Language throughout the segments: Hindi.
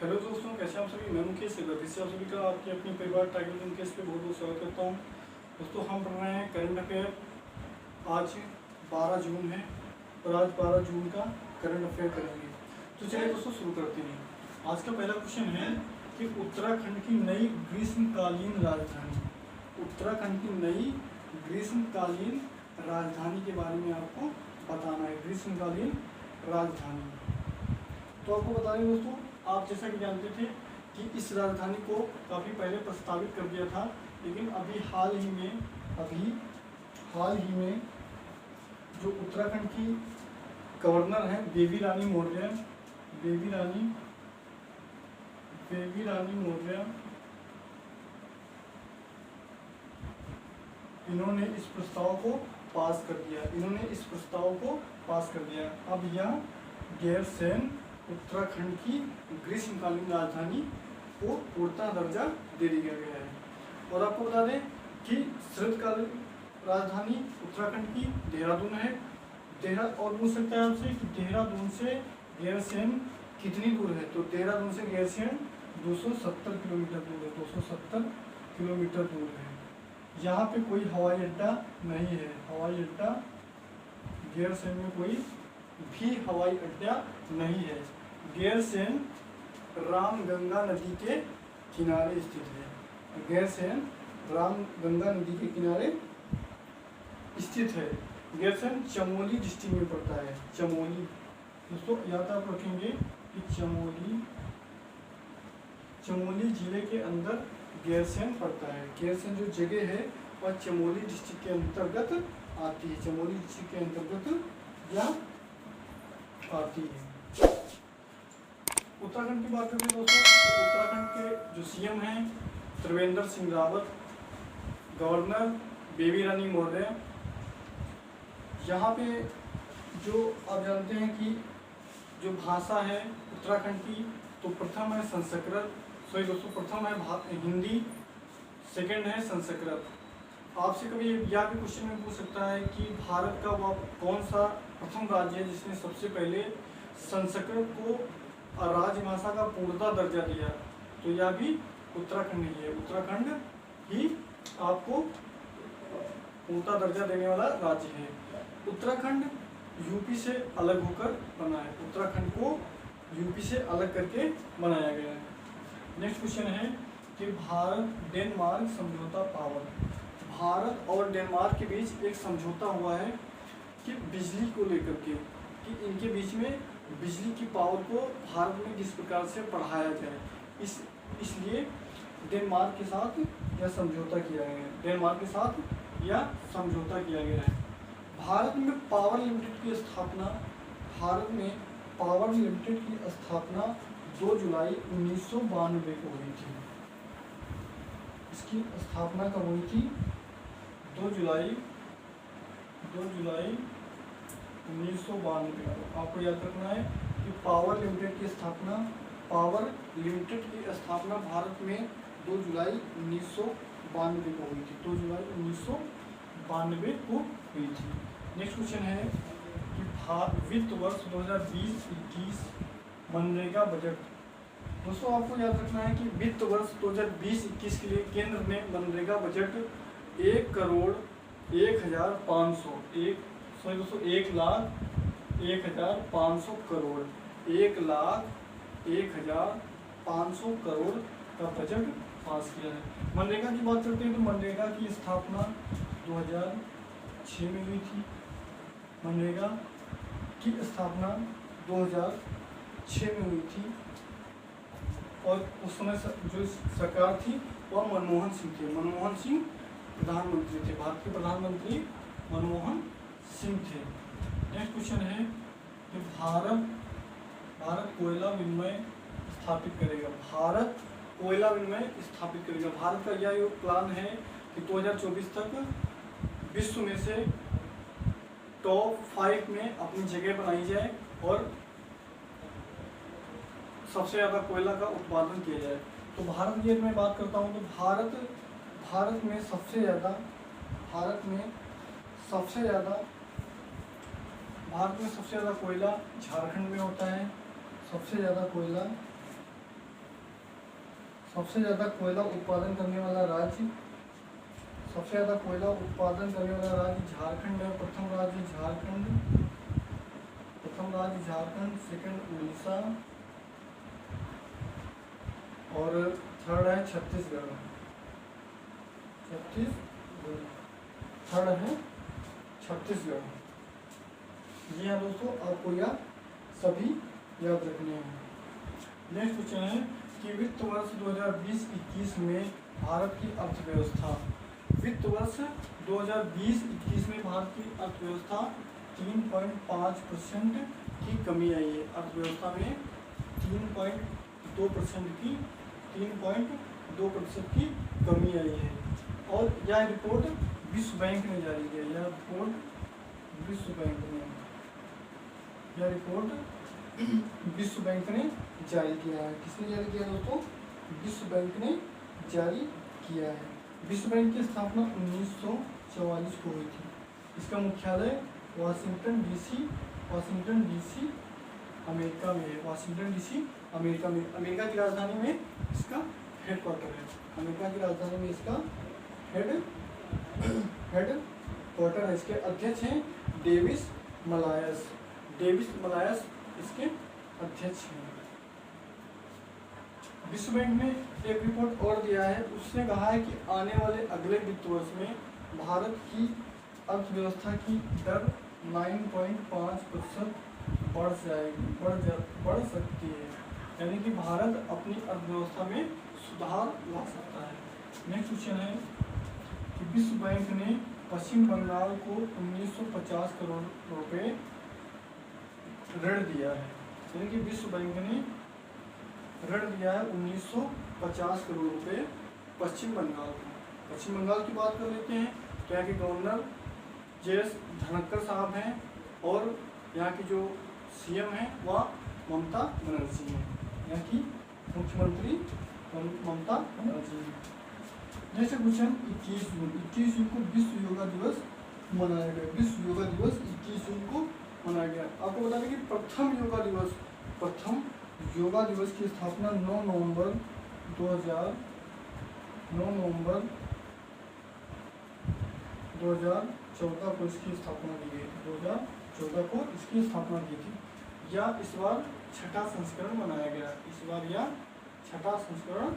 हेलो दोस्तों, कैसे आप सभी। मैं मुकेश फिर से आप सभी का आपके अपने परिवार टाइगर मुकेश पे बहुत बहुत स्वागत करता हूँ। दोस्तों, हम पढ़ रहे हैं करंट अफेयर। आज 12 जून है और आज 12 जून का करंट अफेयर करेंगे। तो चलिए दोस्तों शुरू करते हैं। आज का पहला क्वेश्चन है कि उत्तराखंड की नई ग्रीष्मकालीन राजधानी। उत्तराखंड की नई ग्रीष्मकालीन राजधानी के बारे में आपको बताना है। ग्रीष्मकालीन राजधानी तो आपको बता रहे दोस्तों, आप जैसा कि जानते थे कि इस राजधानी को काफ़ी पहले प्रस्तावित कर दिया था, लेकिन अभी हाल ही में जो उत्तराखंड की गवर्नर हैं बेबी रानी मौर्य, इन्होंने इस प्रस्ताव को पास कर दिया। अब यह गैरसैंण उत्तराखंड की ग्रीष्मकालीन राजधानी को पूर्णतः दर्जा दे दिया गया है। और आपको बता दें कि शरतकालीन राजधानी उत्तराखंड की देहरादून है। और पूछ सकता है आपसे कि देहरादून से गैरसैंण कितनी दूर है। तो देहरादून से गैरसैंण 270 किलोमीटर दूर है। 270 किलोमीटर दूर है। यहाँ पे कोई हवाई अड्डा नहीं है। गैरसैंण में कोई भी हवाई अड्डा नहीं है। गैरसैंण रामगंगा नदी के किनारे स्थित है। गैरसैंण रामगंगा नदी के किनारे स्थित है। गैरसैंण चमोली डिस्ट्रिक्ट में पड़ता है। चमोली दोस्तों याद आप रखेंगे कि चमोली जिले के अंदर गैरसैंण पड़ता है। गैरसैंण जो जगह है वह चमोली डिस्ट्रिक्ट के अंतर्गत आती है। चमोली डिस्ट्रिक्ट के अंतर्गत या आती है। उत्तराखंड की बात करते हैं दोस्तों, उत्तराखंड के जो सीएम हैं त्रिवेंद्र सिंह रावत, गवर्नर बेबी रानी मौर्य। यहाँ पे जो आप जानते हैं कि जो भाषा है उत्तराखंड की, तो प्रथम है हिंदी, सेकंड है संस्कृत। आपसे कभी यह भी क्वेश्चन में पूछ सकता है कि भारत का वह कौन सा प्रथम राज्य है जिसने सबसे पहले संस्कृत को राजभाषा का पूर्णतः दर्जा दिया। तो यह भी उत्तराखंड ही है। उत्तराखंड ही आपको पूर्णतः दर्जा देने वाला राज्य है। उत्तराखंड यूपी से अलग होकर बना है। उत्तराखंड को यूपी से अलग करके बनाया गया है। नेक्स्ट क्वेश्चन है कि भारत डेनमार्क समझौता पावर। भारत और डेनमार्क के बीच एक समझौता हुआ है कि बिजली को लेकर के, कि इनके बीच में बिजली की पावर को भारत में किस प्रकार से बढ़ाया जाए। इसलिए डेनमार्क के साथ यह समझौता किया गया है। भारत में पावर लिमिटेड की स्थापना 2 जुलाई 1992 को हुई थी। इसकी स्थापना कब हुई थी? 2 जुलाई 1992 को। आपको याद रखना है कि पावर लिमिटेड की स्थापना भारत में 2 जुलाई 1992 को हुई थी। 2 जुलाई 1992 को हुई थी। नेक्स्ट क्वेश्चन है कि वित्त वर्ष 2020-21 मनरेगा बजट। दोस्तों आपको याद रखना है कि वित्त वर्ष 2020-21 के लिए केंद्र ने मनरेगा बजट 1,01,500 करोड़ का बजट पास किया है। मनरेगा की बात करते हैं तो मनरेगा की स्थापना 2006 में हुई थी। मनरेगा की स्थापना 2006 में हुई थी और उस समय जो सरकार थी वह मनमोहन सिंह थे। मनमोहन सिंह प्रधानमंत्री थे। भारत के प्रधानमंत्री मनमोहन सिंह थे। नेक्स्ट क्वेश्चन है कि भारत कोयला विनिमय स्थापित करेगा। भारत का यह प्लान है कि 2024 तक विश्व में से टॉप 5 में अपनी जगह बनाई जाए और सबसे ज़्यादा कोयला का उत्पादन किया जाए। तो भारत की मैं बात करता हूँ तो भारत में सबसे ज़्यादा कोयला झारखंड में होता है। सबसे ज़्यादा कोयला सबसे ज़्यादा कोयला उत्पादन करने वाला राज्य, सबसे ज़्यादा कोयला उत्पादन करने वाला राज्य झारखंड है। प्रथम राज्य झारखंड, प्रथम राज्य झारखंड, सेकंड उड़ीसा और थर्ड है छत्तीसगढ़। छत्तीसगढ़ थर्ड है छत्तीसगढ़। जी हाँ दोस्तों, आपको यह सभी याद रखने हैं। नेक्स्ट क्वेश्चन है कि वित्त वर्ष 2020-21 में भारत की अर्थव्यवस्था, वित्त वर्ष 2020-21 में भारत की अर्थव्यवस्था 3.5% की कमी आई है। अर्थव्यवस्था में 3.2% की 3.2% की कमी आई है। और यह रिपोर्ट विश्व बैंक ने जारी किया। यह रिपोर्ट विश्व बैंक ने, यह रिपोर्ट विश्व बैंक ने जारी किया है। किसने जारी किया दोस्तों? विश्व बैंक ने जारी किया है। विश्व बैंक की स्थापना 1944 को हुई थी। इसका मुख्यालय Washington DC, Washington DC America में है। वाशिंगटन डीसी अमेरिका में, अमेरिका की राजधानी में इसका हेडक्वार्टर है। अमेरिका की राजधानी में इसका हेडक्वार्टर है। इसके अध्यक्ष हैं डेविस मलायस। डेविस मलायस इसके अध्यक्ष हैं। विश्व बैंक ने एक रिपोर्ट और दिया है। उसने कहा है कि आने वाले अगले वित्त वर्ष में भारत की अर्थव्यवस्था की दर 9.5% बढ़ जाएगी, बढ़ सकती है। यानी कि भारत अपनी अर्थव्यवस्था में सुधार ला सकता है। नेक्स्ट क्वेश्चन है कि विश्व बैंक ने पश्चिम बंगाल को 1950 करोड़ रुपए ऋण दिया है। यानी कि विश्व बैंक ने ऋण दिया है 1950 करोड़ रुपए पश्चिम बंगाल को। पश्चिम बंगाल की बात कर लेते हैं तो यहाँ के गवर्नर जे.एस. धनखड़ साहब हैं और यहाँ की जो सीएम हैं वह ममता बनर्जी हैं। यहाँ की मुख्यमंत्री ममता बनर्जी हैं। जैसे क्वेश्चन 21 जून को विश्व योगा दिवस मनाया गया। विश्व योगा दिवस 21 जून को मनाया गया। आपको बता दें कि प्रथम योगा दिवस की स्थापना 9 नवंबर 2014 को इसकी स्थापना की गई थी। 2014 को इसकी स्थापना की थी। या इस बार छठा संस्करण मनाया गया। इस बार यह छठा संस्करण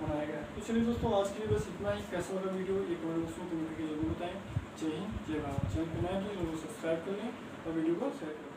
मनाया गया। तो चलिए दोस्तों, आज के लिए बस इतना ही। कैसा लगा वीडियो ये कमेंट बॉक्स में कमेंट करके जरूर बताएं। जय हिंद, जय भारत। चैनल पर नए हैं तो सब्सक्राइब कर लें और वीडियो को शेयर करें।